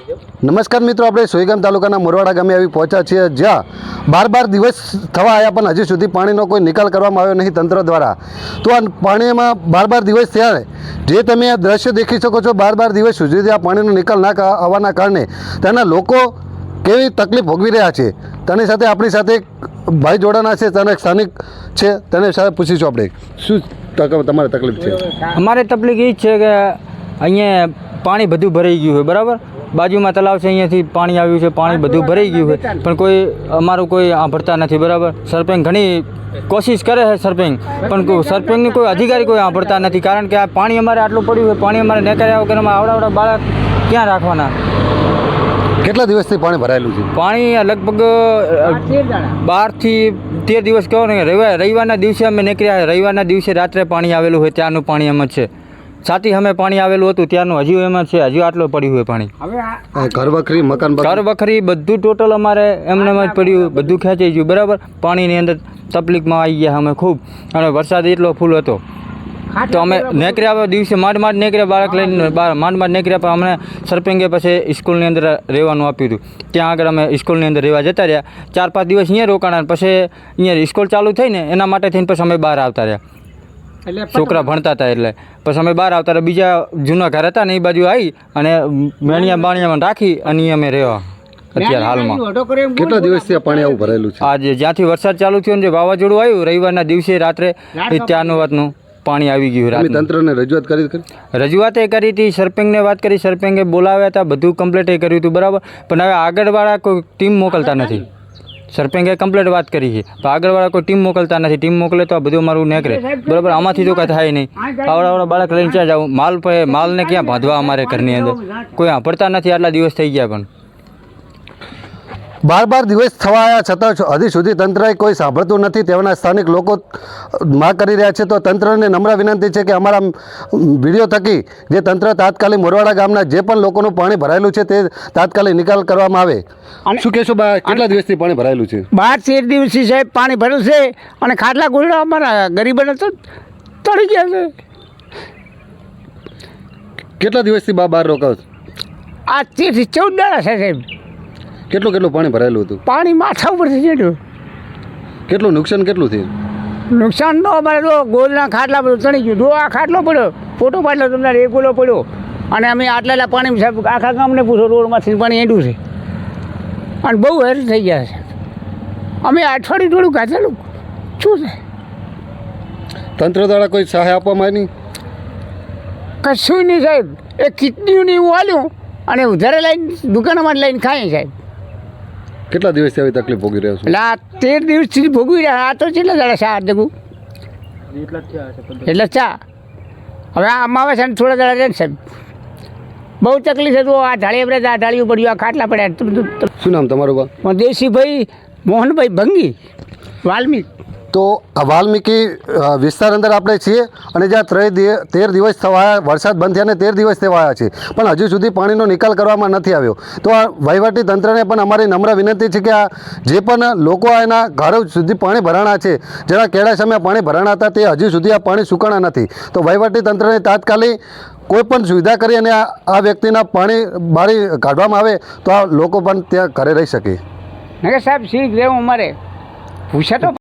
નમસ્કાર મિત્રો, આપણે સોઈગામ તાલુકાના મોરવાડા ગામે આવી પહોંચ્યા છીએ, જ્યાં 12 દિવસ થવા આવ્યા પણ હજી સુધી પાણીનો કોઈ નિકાલ કરવામાં આવ્યો નહીં તંત્ર દ્વારા। તો આ પાણીમાં 12 દિવસ થયા, જે તમે આ દ્રશ્ય દેખી શકો છો, 12 દિવસ સુધી આ પાણીનો નિકાલ ના આવવાના કારણે ત્યાંના લોકો કેવી તકલીફ ભોગવી રહ્યા છે। તેની સાથે આપણી સાથે ભાઈ જોડાના છે, તેના સ્થાનિક છે, તેને સાથે પૂછીશું આપણે શું તમારે તકલીફ છે। અમારે તકલીફ એ જ છે કે અહીંયા પાણી બધું ભરાઈ ગયું હોય, બરાબર। બાજુમાં તલાવ છે, અહીંયાથી પાણી આવ્યું છે, પાણી બધું ભરાઈ ગયું હોય, પણ કોઈ અમારું કોઈ સાંભળતા નથી, બરાબર। સરપંચ ઘણી કોશિશ કરે છે સરપંચ, પણ સરપંચની કોઈ અધિકારી કોઈ સાંભળતા નથી, કારણ કે આ પાણી અમારે આટલું પડ્યું હોય, પાણી અમારે નીકળ્યા વગર આવડા બાળક ક્યાં રાખવાના। કેટલા દિવસથી પાણી ભરાયેલું છે? પાણી લગભગ 12 થી 13 દિવસ કહો ને। રવિવારના દિવસે અમે નીકળ્યા, રવિવારના દિવસે રાત્રે પાણી આવેલું હોય, ત્યાંનું પાણી એમ જ છે। સાથી અમે પાણી આવેલું હતું ત્યાંનું હજુ એમ જ છે, હજુ આટલું પડ્યું હોય પાણી। ઘર વખરી ઘર વખરી બધું ટોટલ અમારે એમને જ પડ્યું, બધું ખેંચાઈ ગયું, બરાબર। પાણીની અંદર તકલીફમાં આવી ગયા અમે ખૂબ, અને વરસાદ એટલો ફૂલ હતો, તો અમે નીકળ્યા દિવસે માંડ નીકળ્યા, બાળક લઈને માંડ નીકળ્યા, પણ અમને સરપંચે પછી સ્કૂલની અંદર રહેવાનું આપ્યું હતું। ત્યાં આગળ અમે સ્કૂલની અંદર રહેવા જતા રહ્યા, 4-5 દિવસ અહીંયા રોકાણા, પછી અહીંયા સ્કૂલ ચાલુ થઈ ને એના માટે થઈને પછી અમે બહાર આવતા રહ્યા, છોકરા ભણતા હતા એટલે પછી અમે બહાર આવતા રહ્યા। બીજા જૂના ઘર હતા ને એ બાજુ આવી અને મેણિયા બાણિયામાં રાખી અને અમે રહેવા અત્યારે હાલમાં। કેટલા દિવસથી આ પાણી આવું ભરેલું છે? આજે જ્યાંથી વરસાદ ચાલુ થયો ને જે વાવાઝોડું આવ્યું રવિવારના દિવસે રાત્રે, ત્યારનું વાતનું પાણી આવી ગયું। તંત્રને રજૂઆત કરી? રજૂઆતે કરી હતી, સરપંચને વાત કરી, સરપંચે બોલાવ્યા હતા, બધું કમ્પ્લીટ કર્યું હતું, બરાબર। પણ હવે આગળવાળા કોઈ ટીમ મોકલતા નથી। સરપંચે કમ્પ્લીટ વાત કરી છે, તો આગળવાળા કોઈ ટીમ મોકલતા નથી, ટીમ મોકલે તો આ બધું અમારું નીકળે, બરાબર। આમાંથી તો કાંઈ થાય નહીં, આવડા બાળક લઈને ક્યાં જાવું, માલને ક્યાં બાંધવા અમારે ઘરની અંદર, કોઈ સાંભળતા નથી, આટલા દિવસ થઈ ગયા પણ 12 દિવસ થવા આવ્યા છતાં હજી સુધી તંત્રએ કોઈ સાંભળતું નથી, તેઓના સ્થાનિક લોકો માંગ કરી રહ્યા છે। તો તંત્રને નમ્ર વિનંતી છે કે અમારા વિડીયો થકી જે તંત્ર તાત્કાલિક મોરવાડા ગામના જે પણ લોકોનું પાણી ભરાયેલું છે તે તાત્કાલિક નિકાલ કરવામાં આવે। શું કહેશો, કેટલા દિવસથી પાણી ભરાયેલું છે? 12-13 દિવસથી સાહેબ પાણી ભરેલું છે, અને ખાટલા ગોળા અમારા ગરીબોને તો તળી ગયા છે। કેટલા દિવસથી બહાર રોકાવ? આ 13 થી 14 દાડા છે સાહેબ। કેટલું પાણી ભરાયેલું હતું? પાણી માથા ઉપરથી ચડ્યું। કેટલું નુકસાન કેટલું થયું? નુકસાન તો અમારે તો ગોળના ખાટલા બધું તણી ગયું, જો આ ખાટલો પડ્યો, ફોટો પાડલો તમને, એક ગોળો પડ્યો, અને અમે આટલા પાણી સાહેબ આખા ગામને પૂછો, રોડમાંથી પાણી હેડું છે, અને બહુ હેરાન થઈ ગયા છે। અમે અઠવાડિયું થોડું કાઢેલું શું છે? તંત્ર દ્વારા કોઈ સહાય આપવામાં આવી નહીં? કશું નહીં સાહેબ, એ કિડનીઓને એવું આલ્યું અને ઉધારે લઈને દુકાનમાં લઈને ખાઈએ સાહેબ। કેટલા દિવસથી આવી તકલીફ ભોગવી રહ્યો છું? એટલે આ 13 દિવસથી ભોગવી રહ્યા, આ તો કેટલા દાડા છે આ જગું એટલે ચા, હવે આ અમાવે છે ને થોડા દાડા રહે ને સાહેબ, બહુ તકલીફ છે। તો આ ઢાળી આપણે આ ઢાળીઓ પડ્યું, આ ખાટલા પડ્યા। શું નામ તમારું? દેશીભાઈ મોહનભાઈ ભંગી, વાલ્મીક। તો આ વાલ્મીકી વિસ્તાર અંદર આપણે છીએ, અને જ્યાં 13 દિવસ થવા વરસાદ બંધ થયા અને 13 દિવસ થવા આવ્યા છે, પણ હજુ સુધી પાણીનો નિકાલ કરવામાં નથી આવ્યો। તો આ વહીવટી તંત્રને પણ અમારી નમ્ર વિનંતી છે કે આ જે પણ લોકો એના ઘરો સુધી પાણી ભરાણા છે, જેના કેળા સમયે પાણી ભરાણા હતા, તે હજુ સુધી આ પાણી સુકાણા નથી। તો વહીવટી તંત્રને તાત્કાલિક કોઈ પણ સુવિધા કરી અને આ વ્યક્તિના પાણી બહાર કાઢવામાં આવે તો આ લોકો પણ ત્યાં ઘરે રહી શકે। સાહેબ શીખ રહેવું અમારે પૂછે તો